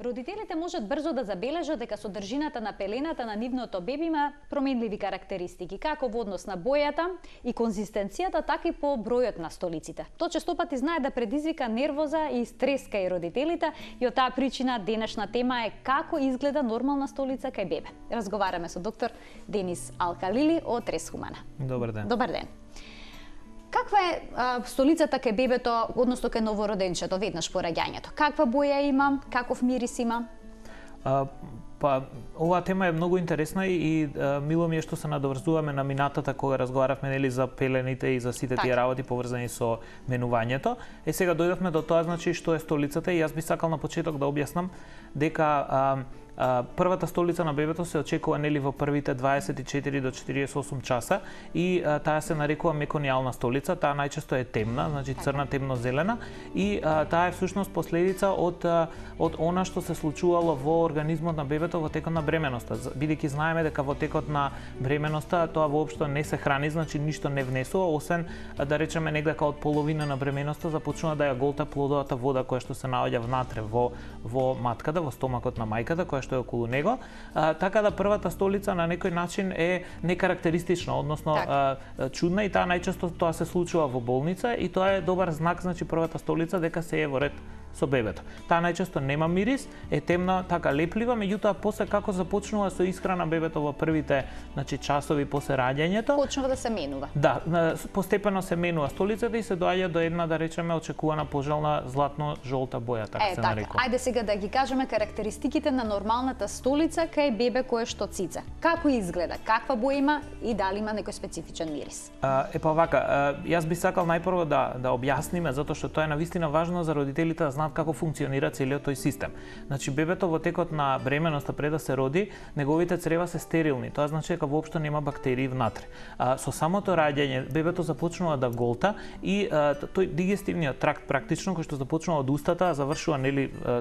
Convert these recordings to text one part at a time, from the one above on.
Родителите можат брзо да забележат дека содржината на пелената на нивното бебе има променливи карактеристики, како во однос на бојата и конзистенцијата, така и по бројот на столиците. Тоа честопати знае да предизвика нервоза и стрес кај родителите и од таа причина денешна тема е како изгледа нормална столица кај бебе. Разговараме со доктор Денис Алкалили од Ресхумана. Добар ден. Добар ден. Каква е столицата кај бебето, односно кај новороденчето, веднаш по раѓањето? Каква боја има, каков мирис има? Оваа тема е многу интересна и мило ми е што се надоврзуваме на минатата кога разговаравме за пелените и за сите тие работи поврзани со менувањето. Сега дојдовме до тоа, значи, што е столицата и јас би сакал на почеток да објаснам дека првата столица на бебето се очекува во првите 24 до 48 часа и таа се нарекува меконијална столица. Таа најчесто е темна, значи црна, темно-зелена и таа е всушност последица од она што се случувало во организмот на бебето во текот на бременоста. Бидејќи знаеме дека во текот на бременоста тоа воопшто не се храни, значи ништо не внесува, освен да речеме негде од половина на бременоста започнува да ја голта плодовата вода која што се наоѓа внатре во матката, во стомакот на мајката, која што е околу него, така да првата столица на некој начин е некарактеристична, односно чудна и таа најчесто тоа се случува во болница и тоа е добар знак, значи првата столица дека се е во ред со бебето. Таа најчесто нема мирис, е темна, така леплива, меѓутоа после како започнува со исхрана бебето во првите, значи, часови после раѓањето, почнува да се менува. Да, постепено се менува столицата и се доаѓа до една, да речеме, очекувана пожелна златно-жолта боја, така се нарекува. Ајде сега да ги кажеме карактеристиките на нормалната столица кај бебе кое што цице. Како изгледа, каква боја има и дали има некој специфичен мирис? Јас би сакал најпрво да објасниме, затоа што тоа е навистина важно за родителите да знаат како функционира целиот тој систем. Значи бебето во текот на бременоста пред да се роди, неговите црева се стерилни. Тоа значи дека воопшто нема бактерии внатре. Со самото раѓање бебето започнува да голта и тој дигестивниот тракт практично кој што започнува од устата, завршува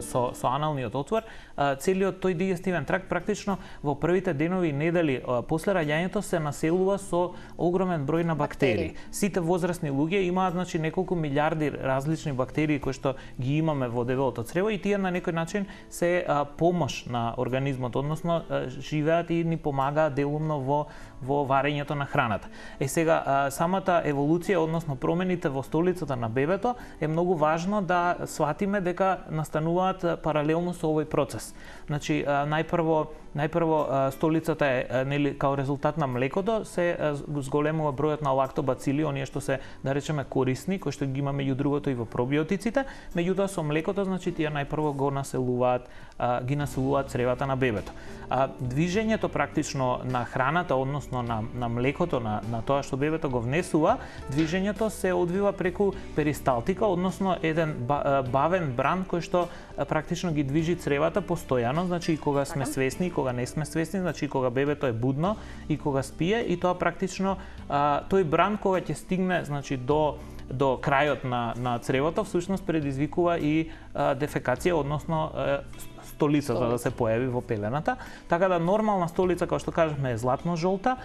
со аналниот отвор, целиот тој дигестивен тракт практично во првите денови и недели после раѓањето се населува со огромен број на бактерии. Сите возрастни луѓе имаат, значи, неколку милиарди различни бактерии кои што ги имаме во дебелото црево и тие на некој начин се помош на организмот, односно живеат и ни помагаат делумно во варењето на храната. Сега самата еволуција, односно промените во столицата на бебето е многу важно да сватиме дека настануваат паралелно со овој процес. Значи најпрво столицата е као резултат на млекото се зголемува бројот на лактобацили, оние што се, да речеме, корисни, кои што ги има меѓу другото и во пробиотиците, меѓутоа со млекото, значи тие најпрво ги населуваат цревата на бебето. Движењето практично на храната, односно на млекото, на тоа што бебето го внесува, движењето се одвива преку перисталтика, односно еден бавен бран кој што практично ги движи цревата постојано, значи и кога сме свесни и кога не сме свесни, значи и кога бебето е будно и кога спие, и тоа практично тој бран кога ќе стигне, значи до крајот на цревото, всушност предизвикува и дефекација, односно столица за да се појави во пелената. Така да нормална столица, како што кажавме, е златно-жолта.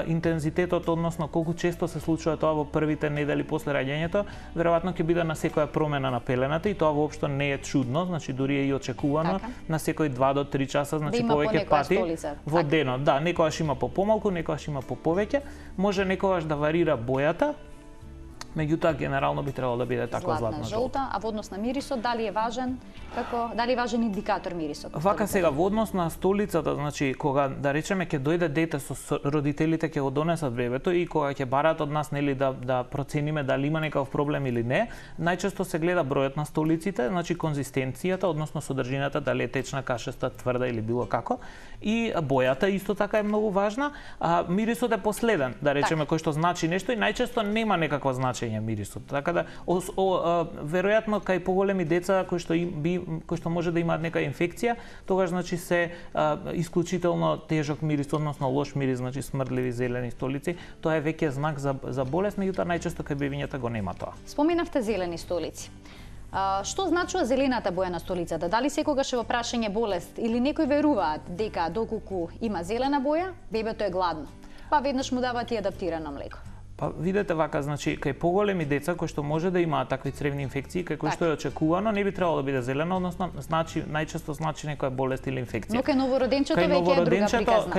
Интензитетот, односно колку често се случува тоа во првите недели после раѓањето, веројатно ќе биде на секоја промена на пелената и тоа воопшто не е чудно, значи дури е и очекувано на секој 2 до 3 часа, значи повеќе пати во денот. Да, некогаш има по помалку, некогаш има по повеќе, може некогаш да варира бојата, меѓутоа генерално би требало да биде таква златно-жолта. А во однос на мирисот, дали е важен индикатор мирисот? Вака сега во однос на столицата, значи кога, да речеме, ќе дојде дете со родителите ќе го донесат бебето и кога ќе бараат од нас да процениме дали има некаков проблем или не, најчесто се гледа бројот на столиците, значи конзистенцијата, односно содржината, дали е течна, кашеста, тврда или било како, и бојата исто така е многу важна, а мирисот е последен, да речеме, кој што значи нешто и најчесто нема некакво значење мирисот. Така да веројатно кај поголеми деца кои што може да имаат нека инфекција, тогаш значи се исклучително тежок мирис, односно лош мирис, значи смрдливи зелени столици, тоа е веќе знак за болест, меѓутоа најчесто кај бебињата го нема тоа. Споминавте зелени столици. Што значува зелената боја на столицата? Дали секогаш е во прашање болест или некои веруваат дека доколку има зелена боја, бебето е гладно, па веднаш му даваат и адаптирано млеко? Па видете вака, значи кај поголеми деца кои што може да имаат такви цревни инфекции, кај кои што е очекувано, не би требало да биде зелено, односно значи најчесто значи некоја болест или инфекција. Но кај новороденчето веќе е друга приказна.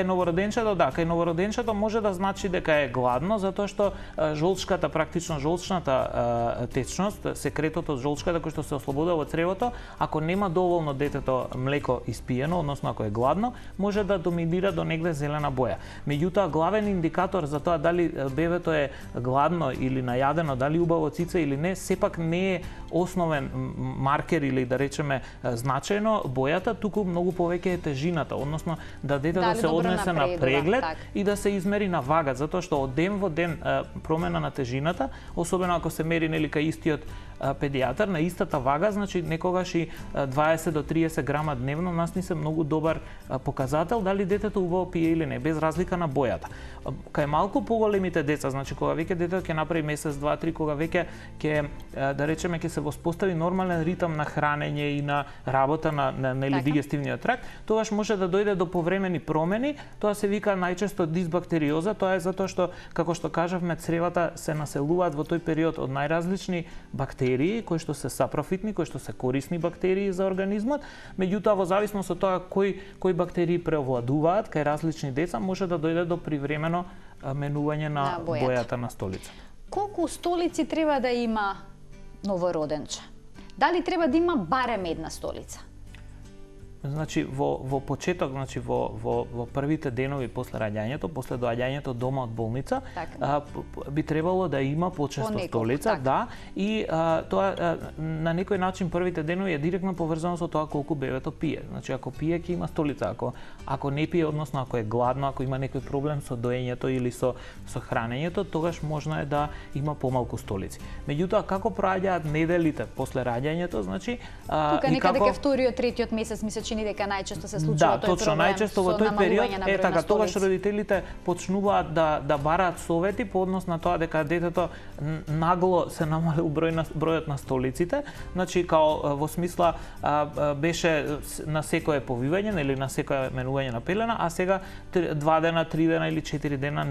Кај новороденчето може да значи дека е гладно затоа што жолчката, практично жолчната течност, секретот од жолчката кој што се ослободува од цревото, ако нема доволно детето млеко испиено, односно ако е гладно, може да доминира до негде зелена боја. Меѓутоа главен индикатор за тоа дали бебето е гладно или најадено, дали убаво цица или не, сепак не е основен маркер или да речеме значајно бојата, туку многу повеќе е тежината, односно да детето се однесе на преглед и да се измери на вага, затоа што од ден во ден промена на тежината, особено ако се мери нели кај истиот педијатар на истата вага, значи некогаш и 20 до 30 грама дневно нас ни се многу добар показател дали детето убаво пие или не, без разлика на бојата. Кај малку поголемите деца, значи кога веќе детето ќе направи месец, 2, 3, кога веќе ќе да речеме ќе се воспостави нормален ритам на хранење и на работа на дигестивниот тракт, тогаш може да дојде до повремени промени, тоа се вика најчесто дисбактериоза, тоа е затоа што како што кажавме цревата се населуваат во тој период од најразлични бактерии кои што се сапрофитни, кои што се корисни бактерии за организмот, меѓутоа во зависност од тоа кои бактерии преовладуваат кај различни деца може да дојде до привремено менување на бојата на столица. Колку столици треба да има новороденче? Дали треба да има барем една столица? Значи во почеток, значи во првите денови после раѓањето, после доаѓањето дома од болница, би требало да има почесто столица, да, и тоа на некој начин првите денови е директно поврзано со тоа колку бебето пие. Значи ако пие ќе има столица, ако не пие, односно ако е гладно, ако има некој проблем со доењето или со хранењето, тогаш можно е да има помалку столици. Меѓутоа како проаѓаат неделите после раѓањето, значи тука некаде кај вториот, третиот месец мислам чини дека најчесто се случува тој проблем. Да, точно, најчесто во тој период така тогаш родителите почнуваат да бараат совети по однос на тоа дека детето нагло се намалил бројот на столиците, значи као во смисла беше на секое повивање или на секое менување на пелена, а сега 2 дена, 3 дена или 4 дена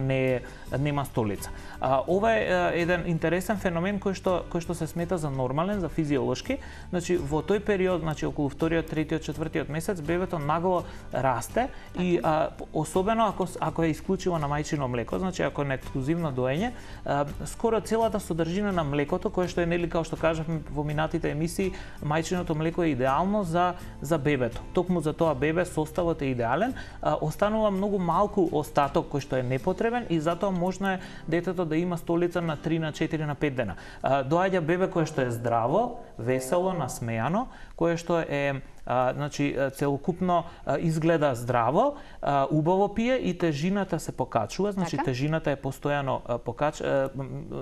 нема столица. Ова е еден интересен феномен кој што се смета за нормален, за физиолошки. Значи во тој период, значи околу вториот, третиот, четвртиот месец бебето нагло расте и особено ако е исклучиво на мајчино млеко, значи ако е на ексклузивно доење, скоро целата содржина на млекото, кое што е нели као што кажавме во минатите емисии, мајчиното млеко е идеално за бебето. Токму за тоа бебе составот е идеален, останува многу малку остаток кој што е непотребен и затоа можно е детето да има столица на 3, на 4, на 5 дена. Доаѓа бебе кое што е здраво, весело, насмеано, кое што е значи целокупно изгледа здраво, убаво пие и тежината се покачува, значи тежината е постојано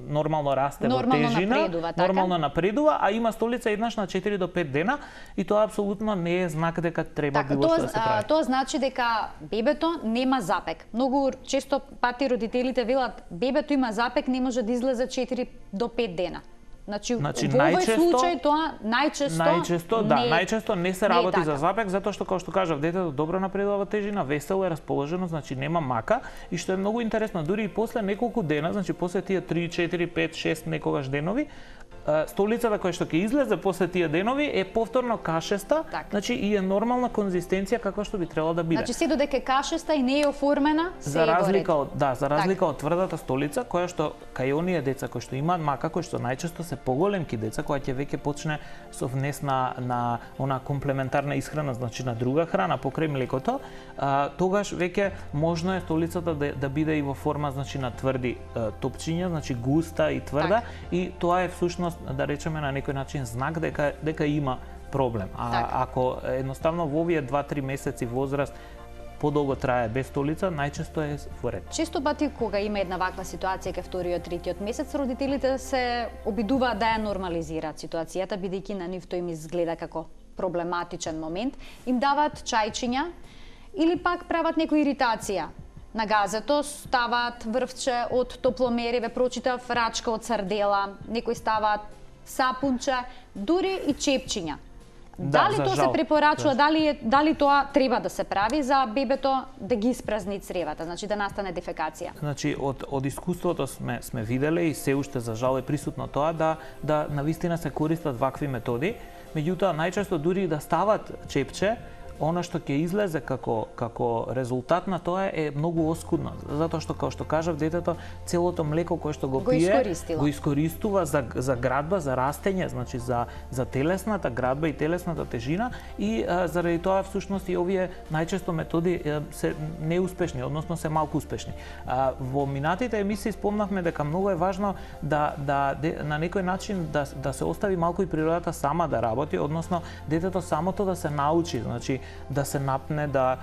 нормално расте во тежина, нормално напредува, а има столица еднаш на 4 до 5 дена и тоа апсолутно не е знак дека треба било што да се прави. Тоа значи дека бебето нема запек. Многу често пати родителите велат бебето има запек, не може да излезе 4 до 5 дена. Значи во овој случај тоа најчесто не се работи за запек, затоа што како што кажав, детето добро напредува во тежина, весело е, расположено, значи нема мака и што е многу интересно, дури и после неколку дена, значи после тие 3, 4, 5, 6 некогаш денови, столицата која што ќе излезе после тие денови е повторно кашеста, значи и е нормална конзистенција каква што би требало да биде. Значи се додека е кашеста и не е оформена, за разлика од тврдата столица која што кај оние деца кои што имаат мака, кои што најчесто се поголемки деца, која ќе веќе почне со внес на она комплементарна исхрана, значи на друга храна покрај млекото, тогаш веќе можно е столицата да биде и во форма значи на тврди топчиња, значи густа и тврда и тоа е всушност да речеме на некој начин знак дека има проблем. Ако едноставно во овие 2-3 месеци возраст подолго трае без столица, најчесто е во ред. Често пати кога има една ваква ситуација кај вториот, третиот месец, родителите се обидуваат да ја нормализираат ситуацијата, бидејќи на нив тој им изгледа како проблематичен момент, им даваат чајчиња или пак прават некоја иритација. На газето ставаат врвче од топломери, ве прочитав рачка од сардела, некои ставаат сапунче, дури и чепчиња. Дали за тоа се жал. препорачува, дали тоа треба да се прави за бебето да ги испразни цревата, значи да настане дефекација? Значи од искуството сме виделе и се уште за жал е присутно тоа да навистина се користат вакви методи, меѓутоа најчесто дури да стават чепче, она што ќе излезе како резултат на тоа е многу оскудно, затоа што како што кажав, детето целото млеко кое што го пие го искористува за градба, за растење, значи за телесната градба и телесната тежина и заради тоа всушност и овие најчесто методи се неуспешни, односно се малку успешни. Во минатите емисии спомнавме дека многу е важно да на некој начин да се остави малку и природата сама да работи, односно детето самото да се научи, значи да се напне, да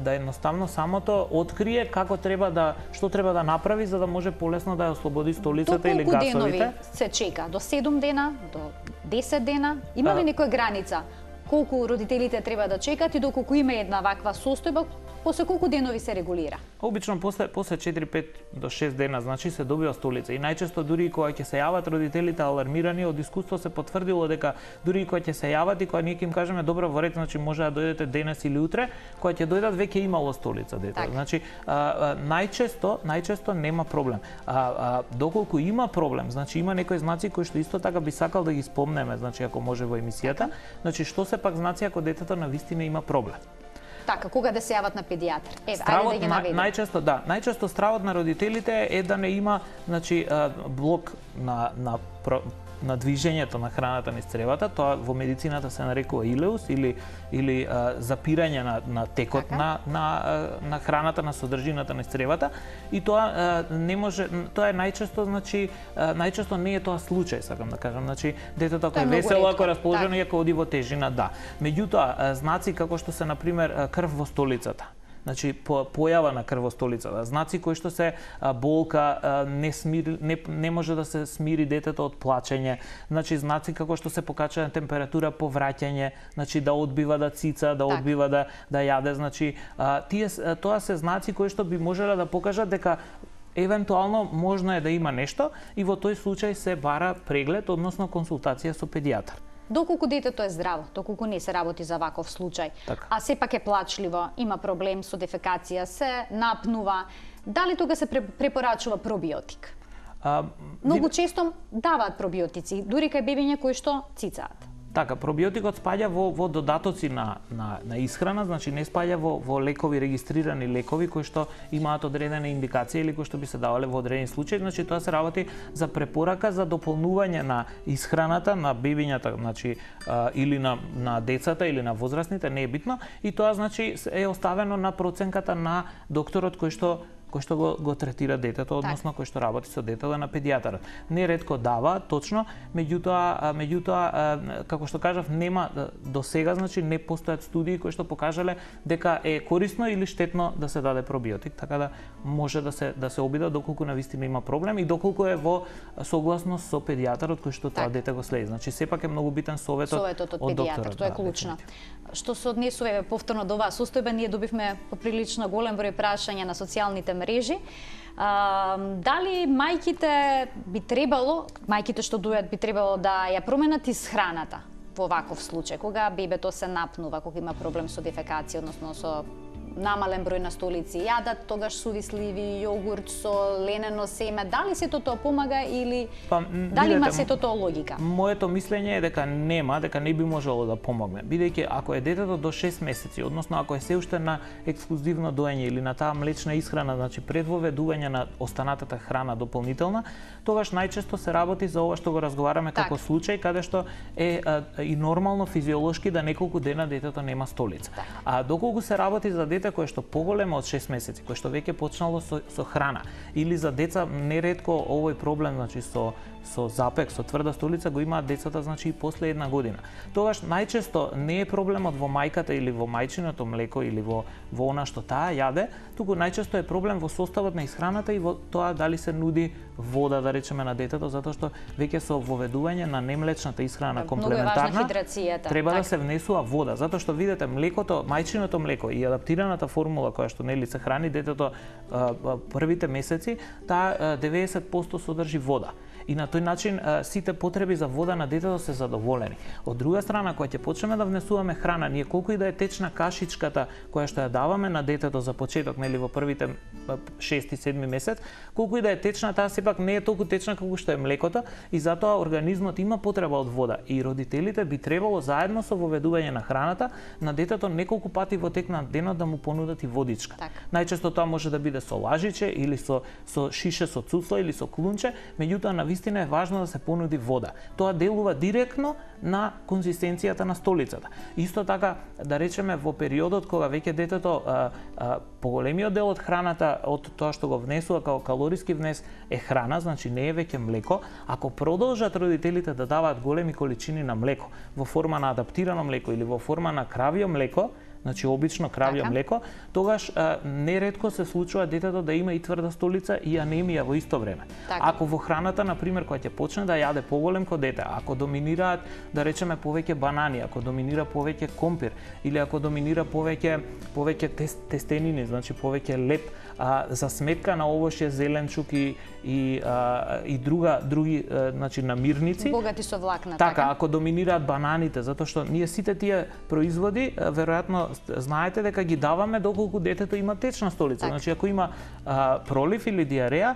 едноставно самото открие како што треба да направи за да може полесно да ја ослободи столицата или гасовите. До колку денови се чека? До 7 дена? До 10 дена? Има ли некоја граница? Колку родителите треба да чекат и доколку има една ваква состојба, после колку денови се регулира? Обично после 4-5 до 6 дена, значи се добива столица. И најчесто дури кога ќе се јават родителите алармирани, од искуство се потврдило дека дури кога ќе се јават и кога ние ќе им кажеме добро во ред, значи може да дојдете денес или утре, кога ќе дојдат веќе имало столица дете. Значи најчесто нема проблем. Доколку има проблем, значи има некои знаци кои што исто така би сакал да ги спомнеме, значи ако може во емисијата, значи што се пак знаци ако детето навистина има проблем. Така, кога да се јават на педијатар? Ајде да ги наведеме. Најчесто стравот на родителите е да не има, значи, блок на движењето на храната низ цревата, тоа во медицината се нарекува илеус или запирање на текот на храната, на содржината низ цревата и тоа не може, тоа е најчесто, значи најчесто не е тоа случај, сакам да кажам, значи детето ако е весело, ако е расположено и ако оди во тежина, да. Меѓутоа знаци како што се на пример крв во столицата. Значи појава на крв во столицата, знаци кои што се болка, не може да се смири детето од плачење, значи знаци како што се покачува температура по враќање, значи да одбива да цица, да одбива да јаде, значи тоа се знаци кои што би можеле да покажат дека евентуално можно е да има нешто и во тој случај се бара преглед, односно консултација со педијатар. Доколку детето е здраво, доколку не се работи за ваков случај, а сепак е плачливо, има проблем со дефекација, се напнува, дали тога се препорачува пробиотик? Многу често даваат пробиотици, дури кај бебиња кои што цицаат. Така, пробиотикот спаѓа во додатоци на исхрана, значи не спаѓа во лекови, регистрирани лекови кои што имаат одредена индикација или кои што би се давале во одредени случаи, значи тоа се работи за препорака за дополнување на исхраната на бебињата, значи или на децата или на возрастните, не е битно, и тоа значи е оставено на проценката на докторот кој што го третира детето, односно кој што работи со детето на педијатарот. Неретко дава, точно, меѓутоа како што кажав, нема до сега, значи не постојат студии кои што покажале дека е корисно или штетно да се даде пробиотик, така да може да се обида доколку навистина има проблем и доколку е во согласност со педијатарот кој што тоа дете го следи. Значи сепак е многу битен советот од докторот. Тоа е клучно. Што се однесува повторно до оваа состојба, ние добивме поприлично голем број прашања на социјалните мрежи. Дали мајките што дојат би требало да ја променат исхраната во ваков случај, кога бебето се напнува, кога има проблем со дефекација, односно со намален број на столици, јадат тогаш сувисливи јогурт со ленено семе, дали сето тоа помага или дали има сето тоа логика? Моето мислење е дека не би можело да помогне, бидејќи ако е детето до 6 месеци, односно ако е се уште на ексклузивно доење или на таа млечна исхрана, значи пред воведување на останатата храна дополнителна, тогаш најчесто се работи за ова што го разговараме како случај, каде што е и нормално физиолошки да неколку дена детето нема столица. А доколку се работи за дете кое што поголемо од 6 месеци, кое што веќе почнало со храна, или за деца неретко овој проблем, значи со запек, со тврда столица го имаат децата, значи и после 1 година. Тогаш најчесто не е проблемот во мајката или во мајчиното млеко или во она што таа јаде, туку најчесто е проблем во составот на исхраната и во тоа дали се нуди вода, да речеме, на детето, затоа што веќе со воведување на немлечната исхрана комплементарна треба да се внесува вода, затоа што видете млекото, мајчиното млеко и адаптирано адаптираната формула која што нели се храни детето првите месеци, таа 90% содржи вода. И на тој начин сите потреби за вода на детето се задоволени. Од друга страна, кога ќе почнеме да внесуваме храна, ние колку и да е течна кашичката која што ја даваме на детето за почеток, нели во првите 6-7 месец, колку и да е течна, таа сепак не е толку течна колку што е млекото и затоа организмот има потреба од вода и родителите би требало заедно со воведување на храната на детето неколку пати во тек на денот да му понудат и водичка. Так. Најчесто тоа може да биде со лажиче или со шише со цуцло или со клунче, меѓутоа навистина е важно да се понуди вода. Тоа делува директно на конзистенцијата на столицата. Исто така, да речеме, во периодот кога веќе детето поголемиот дел од храната, од тоа што го внесува како калориски внес е храна, значи не е веќе млеко, ако продолжат родителите да даваат големи количини на млеко во форма на адаптирано млеко или во форма на кравјо млеко, значи обично кравјо млеко, тогаш неретко се случува детето да има и тврда столица и анемија во исто време. Така. Ако во храната, на пример, која ќе почне да јаде поголемко дете, ако доминираат, да речеме, повеќе банани, ако доминира повеќе компир или ако доминира повеќе тестенини, значи повеќе леп, за сметка на овошје, зеленчук и други значи намирници, богати со влакна, така, ако доминираат бананите, затоа што ние сите тие производи веројатно знаете дека ги даваме доколку детето има течна столица. Так. Значи ако има пролив или диареја,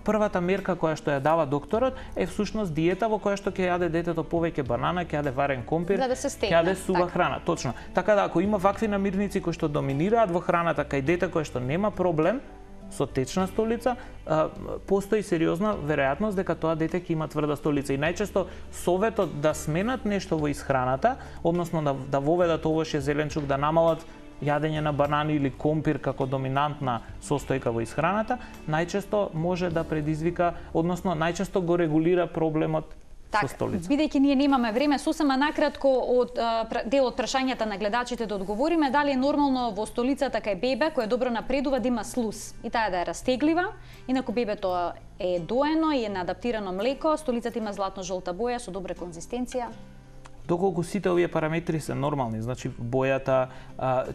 првата мерка која што ја дава докторот е всушност диета во која што ќе јаде детето повеќе банана, ќе јаде варен компир, да се стегне, ќе јаде сува так. храна, точно. Така да ако има вакви намирници кои што доминираат во храната кај дете кој што нема проблем со течна столица, постои сериозна веројатност дека тоа дете ќе има тврда столица. И најчесто советот да сменат нешто во исхраната, односно да воведат овошје зеленчук, да намалат јадење на банани или компир како доминантна состојка во исхраната, најчесто може да предизвика, односно најчесто го регулира проблемот со столица. Бидејќи ние немаме време, сосема накратко од дел од прашањата на гледачите да одговориме, дали е нормално во столицата кај бебе кој добро напредува да има слуз и таа да е растеглива, инаку бебето е доено и е на адаптирано млеко, столицата има златно-жолта боја со добра конзистенција. Доколку сите овие параметри се нормални, значи бојата,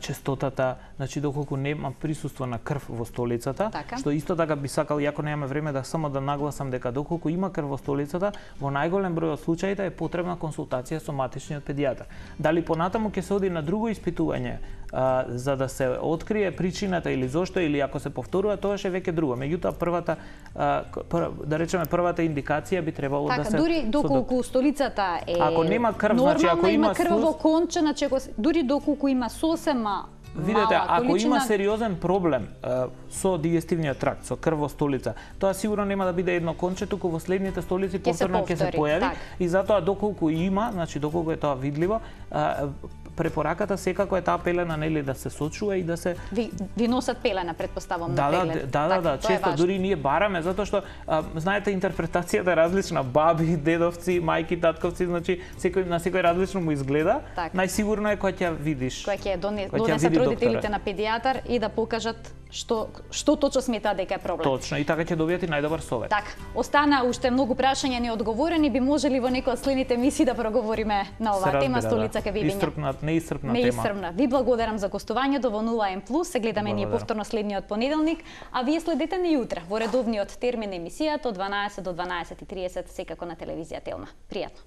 честотата, значи доколку нема присуство на крв во столицата, така. Што исто така би сакал, иако немаме време, да само да нагласам дека доколку има крв во столицата, во најголем број од случаите е потребна консултација со матичниот педијатар. Дали понатаму ќе се оди на друго испитување за да се открие причината или зошто, или ако се повторува, тоа е веќе друго. Меѓутоа првата да речеме првата индикација би требало така, да се дури доколку столицата е ако нема крв, значи ако има слуз, крвово конче, значи дури доколку има сосема видете, мала ако количина, има сериозен проблем со дигестивниот тракт, со крв во столица, тоа сигурно нема да биде едно конче, туку во следните столици повторно ќе се појави, так. И затоа доколку има, значи доколку е тоа видливо, препораката секако е таа пелена нели да се сочува и да се ви носат пелена, предпоставам, на пелен. Да, често дури ние бараме затоа што знаете интерпретацијата е различна, баби, дедовци, мајки, татковци, значи на секој различно му изгледа. Так. Најсигурно е кога ќе видиш. Кога ќе донесат родителите на педијатар и да покажат што точно сметаат дека е проблем. Точно, и така ќе добијат и најдобар совет. Така, остана уште многу прашања неодговорени, би можели во некоја од следните емисии да проговориме на оваа тема столица кај бебиња. Неисцрпна тема. Неисцрпна. Ви благодарам за гостувањето во 0N+. Се гледаме ние повторно следниот понеделник, а вие следете ни утре во редовниот термин емисијата од 12 до 12:30 секако на телевизија Телма. Пријатно.